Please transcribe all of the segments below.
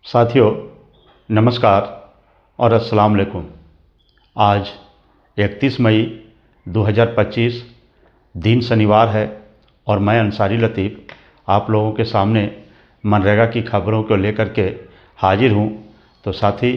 साथियों, नमस्कार और अस्सलाम वालेकुम। आज 31 मई 2025 दिन शनिवार है और मैं अंसारी लतीफ़ आप लोगों के सामने मनरेगा की खबरों को लेकर के हाजिर हूँ। तो साथी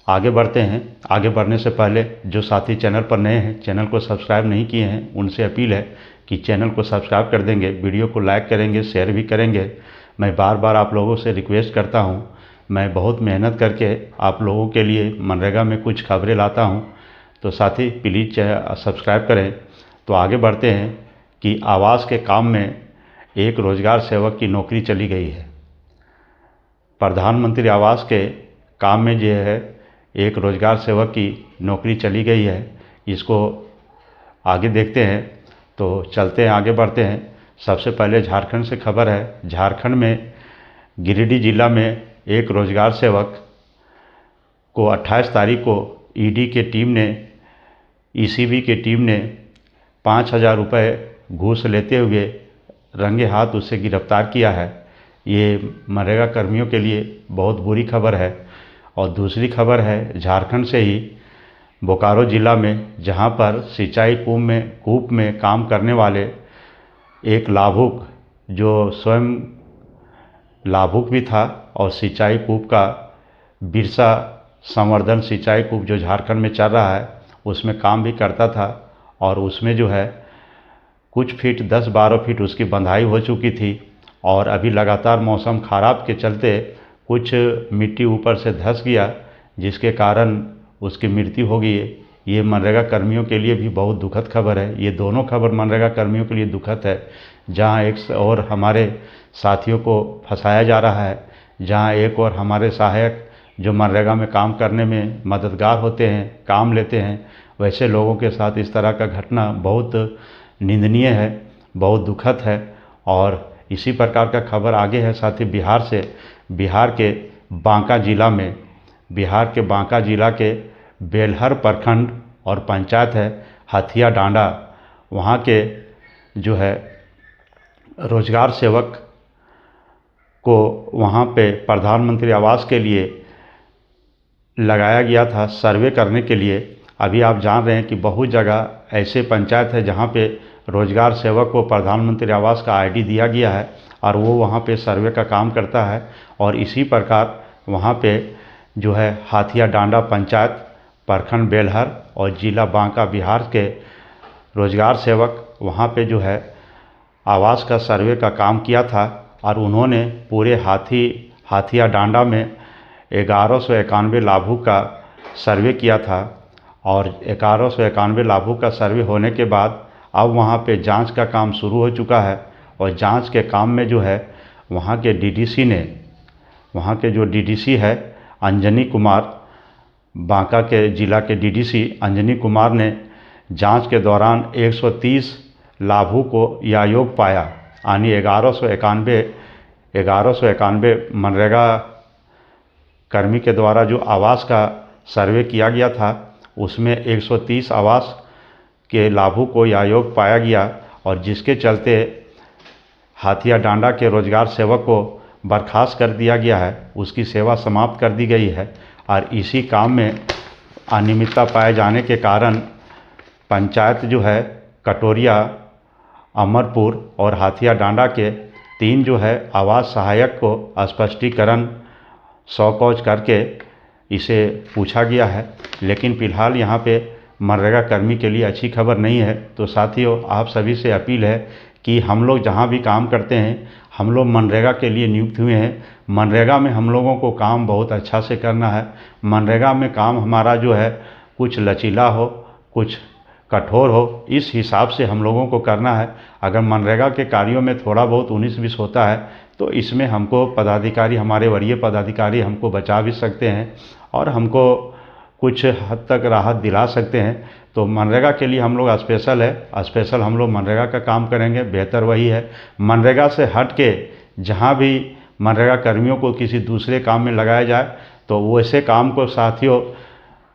आगे बढ़ते हैं। आगे बढ़ने से पहले जो साथी चैनल पर नए हैं, चैनल को सब्सक्राइब नहीं किए हैं, उनसे अपील है कि चैनल को सब्सक्राइब कर देंगे, वीडियो को लाइक करेंगे, शेयर भी करेंगे। मैं बार बार आप लोगों से रिक्वेस्ट करता हूँ। मैं बहुत मेहनत करके आप लोगों के लिए मनरेगा में कुछ खबरें लाता हूं, तो साथी प्लीज़ सब्सक्राइब करें। तो आगे बढ़ते हैं कि आवास के काम में एक रोज़गार सेवक की नौकरी चली गई है। प्रधानमंत्री आवास के काम में जो है एक रोज़गार सेवक की नौकरी चली गई है। इसको आगे देखते हैं। तो चलते हैं, आगे बढ़ते हैं। सबसे पहले झारखंड से खबर है। झारखंड में गिरिडीह जिला में एक रोज़गार सेवक को 28 तारीख को ईडी के टीम ने ईसीबी की टीम ने 5,000 रुपये घूस लेते हुए रंगे हाथ उसे गिरफ्तार किया है। ये मनरेगा कर्मियों के लिए बहुत बुरी खबर है। और दूसरी खबर है झारखंड से ही, बोकारो ज़िला में, जहां पर सिंचाई कूप में काम करने वाले एक लाभुक, जो स्वयं लाभुक भी था और सिंचाई कूप का बिरसा संवर्धन सिंचाई कूप जो झारखंड में चल रहा है उसमें काम भी करता था। और उसमें जो है कुछ फीट 10-12 फीट उसकी बंधाई हो चुकी थी और अभी लगातार मौसम ख़राब के चलते कुछ मिट्टी ऊपर से धंस गया, जिसके कारण उसकी मृत्यु हो गई है। ये मनरेगा कर्मियों के लिए भी बहुत दुखद खबर है। ये दोनों खबर मनरेगा कर्मियों के लिए दुखद है। जहां एक और हमारे साथियों को फंसाया जा रहा है, जहां एक और हमारे सहायक जो मनरेगा में काम करने में मददगार होते हैं, काम लेते हैं, वैसे लोगों के साथ इस तरह का घटना बहुत निंदनीय है, बहुत दुखद है। और इसी प्रकार का खबर आगे है साथी बिहार से। बिहार के बांका जिला के बेलहर प्रखंड और पंचायत है हथिया डांडा, वहाँ के जो है रोज़गार सेवक को वहाँ पे प्रधानमंत्री आवास के लिए लगाया गया था सर्वे करने के लिए। अभी आप जान रहे हैं कि बहुत जगह ऐसे पंचायत है जहाँ पे रोज़गार सेवक को प्रधानमंत्री आवास का आईडी दिया गया है और वो वहाँ पे सर्वे का काम करता है। और इसी प्रकार वहाँ पे जो है हाथिया डांडा पंचायत, प्रखंड बेलहर और जिला बांका बिहार के रोज़गार सेवक वहाँ पे जो है आवास का सर्वे का काम किया था। और उन्होंने पूरे हाथिया डांडा में 1191 लाभुक का सर्वे किया था। और 1191 लाभुक का सर्वे होने के बाद अब वहाँ पे जांच का काम शुरू हो चुका है। और जांच के काम में जो है वहाँ के जो डीडीसी है अंजनी कुमार, बांका के ज़िला के डीडीसी अंजनी कुमार ने जांच के दौरान 130 लाभुक को यह योग पाया, यानी 1191 मनरेगा कर्मी के द्वारा जो आवास का सर्वे किया गया था उसमें 130 आवास के लाभुक को यह योग पाया गया। और जिसके चलते हाथिया डांडा के रोज़गार सेवक को बर्खास्त कर दिया गया है, उसकी सेवा समाप्त कर दी गई है। और इसी काम में अनियमितता पाए जाने के कारण पंचायत जो है कटोरिया, अमरपुर और हाथिया डांडा के 3 जो है आवास सहायक को स्पष्टीकरण शौकौज करके इसे पूछा गया है। लेकिन फ़िलहाल यहाँ पे मनरेगा कर्मी के लिए अच्छी खबर नहीं है। तो साथियों, आप सभी से अपील है कि हम लोग जहाँ भी काम करते हैं, हम लोग मनरेगा के लिए नियुक्त हुए हैं। मनरेगा में हम लोगों को काम बहुत अच्छा से करना है। मनरेगा में काम हमारा जो है कुछ लचीला हो, कुछ कठोर हो, इस हिसाब से हम लोगों को करना है। अगर मनरेगा के कार्यों में थोड़ा बहुत 19-20 होता है तो इसमें हमको पदाधिकारी, हमारे वरीय पदाधिकारी हमको बचा भी सकते हैं और हमको कुछ हद तक राहत दिला सकते हैं। तो मनरेगा के लिए हम लोग स्पेशल हम लोग मनरेगा का काम करेंगे। बेहतर वही है। मनरेगा से हट के जहाँ भी मनरेगा कर्मियों को किसी दूसरे काम में लगाया जाए तो वैसे काम को साथियों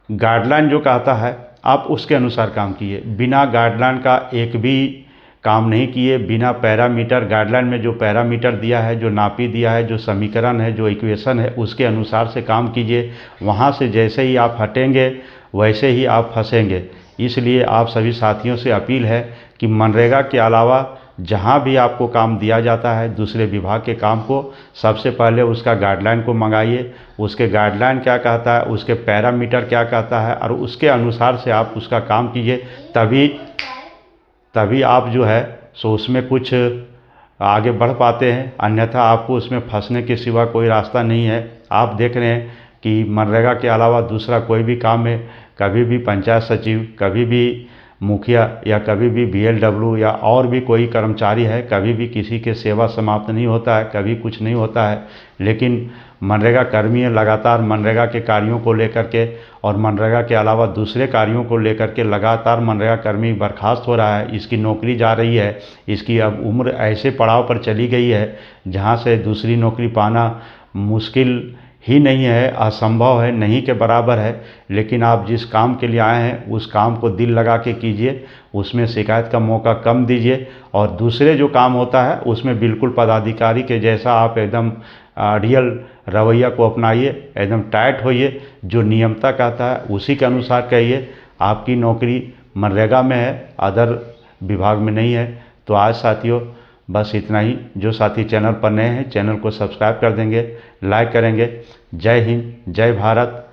गाइडलाइन जो कहता है आप उसके अनुसार काम कीजिए। बिना गाइडलाइन का एक भी काम नहीं किए, बिना पैरामीटर गाइडलाइन में जो पैरामीटर दिया है, जो नापी दिया है, जो समीकरण है, जो इक्वेशन है, उसके अनुसार से काम कीजिए। वहाँ से जैसे ही आप हटेंगे वैसे ही आप फंसेंगे। इसलिए आप सभी साथियों से अपील है कि मनरेगा के अलावा जहाँ भी आपको काम दिया जाता है, दूसरे विभाग के काम को, सबसे पहले उसका गाइडलाइन को मंगाइए। उसके गाइडलाइन क्या कहता है, उसके पैरामीटर क्या कहता है, और उसके अनुसार से आप उसका काम कीजिए। तभी आप जो है सो उसमें कुछ आगे बढ़ पाते हैं, अन्यथा आपको उसमें फंसने के सिवा कोई रास्ता नहीं है। आप देख रहे हैं कि मनरेगा के अलावा दूसरा कोई भी काम में कभी भी पंचायत सचिव, कभी भी मुखिया, या कभी भी BLW या और भी कोई कर्मचारी है, कभी भी किसी के सेवा समाप्त नहीं होता है, कभी कुछ नहीं होता है। लेकिन मनरेगा कर्मी लगातार मनरेगा के कार्यों को लेकर के और मनरेगा के अलावा दूसरे कार्यों को लेकर के लगातार मनरेगा कर्मी बर्खास्त हो रहा है, इसकी नौकरी जा रही है। इसकी अब उम्र ऐसे पड़ाव पर चली गई है जहाँ से दूसरी नौकरी पाना मुश्किल ही नहीं है, असंभव है, नहीं के बराबर है। लेकिन आप जिस काम के लिए आए हैं उस काम को दिल लगा के कीजिए, उसमें शिकायत का मौका कम दीजिए, और दूसरे जो काम होता है उसमें बिल्कुल पदाधिकारी के जैसा आप एकदम रियल रवैया को अपनाइए, एकदम टाइट होइए, जो नियमता कहता है उसी के अनुसार कहिए। आपकी नौकरी मनरेगा में है, अदर विभाग में नहीं है। तो आज साथियों बस इतना ही। जो साथी चैनल पर नए हैं, चैनल को सब्सक्राइब कर देंगे, लाइक करेंगे। जय हिंद, जय भारत।